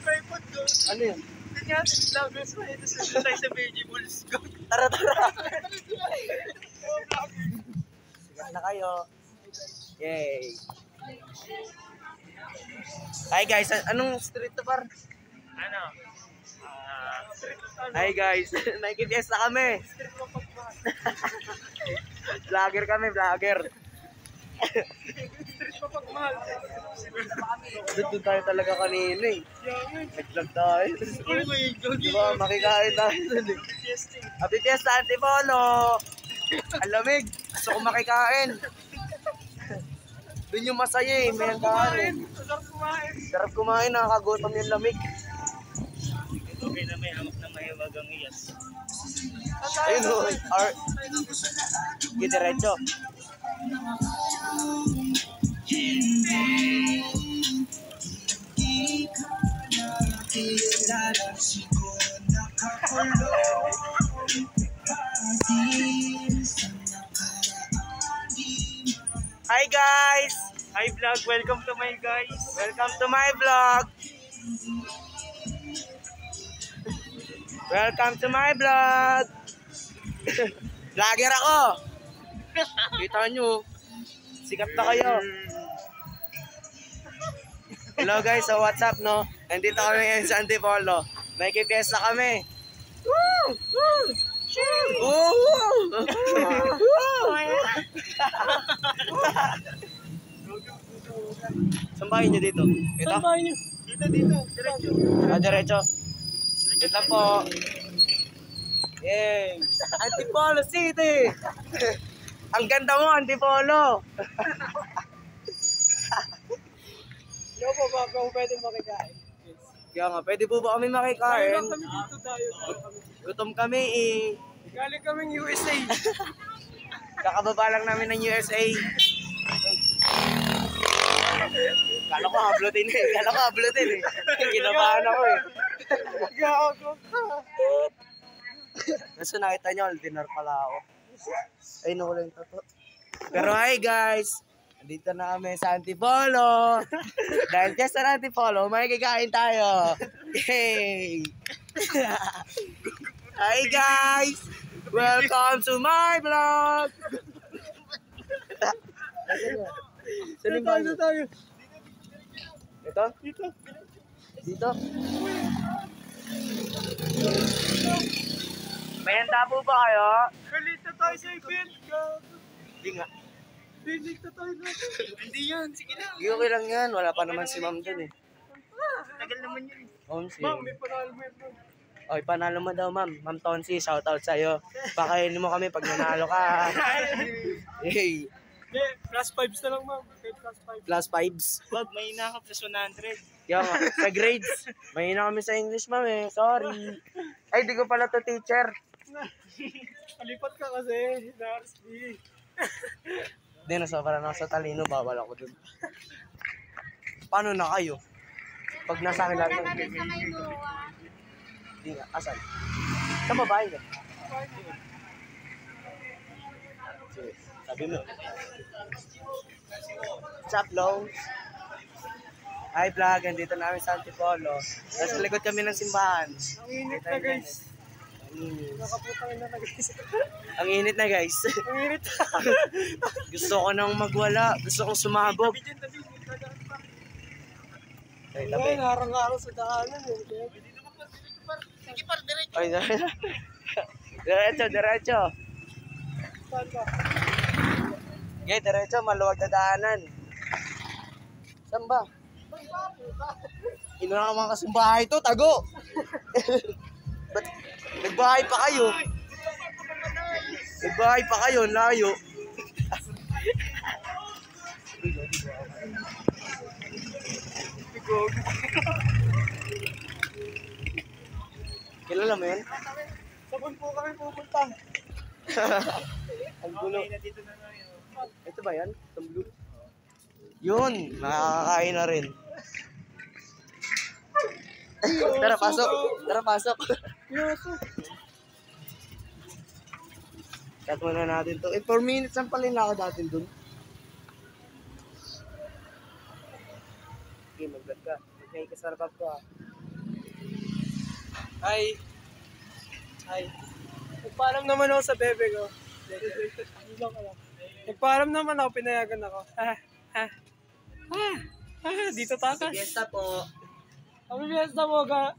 tripod ko. Ano yun? Hindi nga, vloggers mo ito tayo sa vegetables ko. Tara, tara. Sigat na kayo. Yay. Hi guys, anong street to par? Ano? Hi guys, nakikipiesta kami. Vlogger kami, vlogger. Street pa pagmahal. Doon tayo talaga kanina eh. Nag-vlog tayo. Uy, may jogging. Diba, makikain tayo dun eh. Happy Fiesta, Antipolo! Ang lamig. Gusto ko makikain. Doon yung masaya eh. May ang kain. Masarap kumain. Sarap kumain, nakakagutom yung lamig. Okay na may hamak na mahiwagang iyas. Ayun o. Diretso. Hi guys! Hi vlog, welcome to my guys. Welcome to my vlog! Welcome to my vlog! Vlogger ako! Kita nyo, sikat na kayo. Hello guys, so what's up no? Nandito kami ngayon sa Antipolo. Nakikipiesta kami. Woo! Woo! Woo! Saan bahay nyo dito? Ito? Saan bahay niyo? Dito. Diretso. Diretso. Dito po. Yay! Antipolo City! Ang ganda mo, Antipolo! Yo po, baka pwede makikain. Kaya nga, pwede po ba kami makikain? Kami dito tayo. Gutom kami eh. Galing kaming USA. Kakababa lang namin ng USA. Kala ko hablutin eh. Kinabahan ako eh. Gago. Nasa nakita nyo, dinner pala ako. Ay, nawala yung tato. Pero hi guys! Andito na kami sa Antipolo. Dahil just sa Antipolo, may kikain tayo. Yay! Hi guys! Welcome to my vlog! Saan yung bago? Tayo. Ito? Dito. Dito? May handa po ba kayo? Galit na tayo sa event. Hindi nga. Galit na tayo natin. Hindi yan. Sige na. Okay lang yan. Wala pa naman si ma'am dun eh. Tagal naman yun. Ma'am, si... Ma'am, may panalo mo yun. Oy, panalo mo daw ma'am. Ma'am Tonsi, shoutout sa'yo. Pakainin mo kami pag nanalo ka. Hey. Hindi, plus 5s na lang ma'am. Plus 5. Plus 5s. Wag, may ka plus 100. Kaya nga, sa grades. Mahina kami sa English ma'am eh. Sorry. Ay, di ko pala to teacher. Kalipat ka kasi. RSB. Hindi na, sobrang nasa talino. Bawal ako dun. Paano na kayo? Pag nasa akin lahat ng grade. Hindi nga, asan? Sa babae ka? Sige, sabi mo. What's up, Lowe's? Hi, vlog. Andito namin sa Antipolo. Nasa likod kami ng simbahan. Ang init na guys. Nakaputang na guys. Ang init na guys. Ang init. Gusto ko nang magwala. Gusto kong sumabog. Tabi. Ay, Ay, tabi. narang-araw sa daanan. Sige par, diretso. Ay, diretso. Saan ba? Okay, diretso. Maluwag na daanan. Saan ba? Ino na mga kasimbahay to, tago. Ba't nagbahay pa kayo? Nagbahay pa kayo, layo. Kilala mo yun? Sabon po kami pupunta. Ang gulo. Okay, dito na tayo. Ito ba yan? Itong blue? Yun, nakakakain na rin. Tara, pasok. Tara, pasok. Yoso. Cut muna natin to. 4 minutes ang pala yung lakad natin dun. Okay, mag-vlog ka. Mag-make ka sa harap ko ah. Hi. Hi. Nagpaalam naman ako sa bebe ko. Nagpaalam naman ako, pinayagan ako. Dito takas. Fiesta po. Kami fiesta mo ka.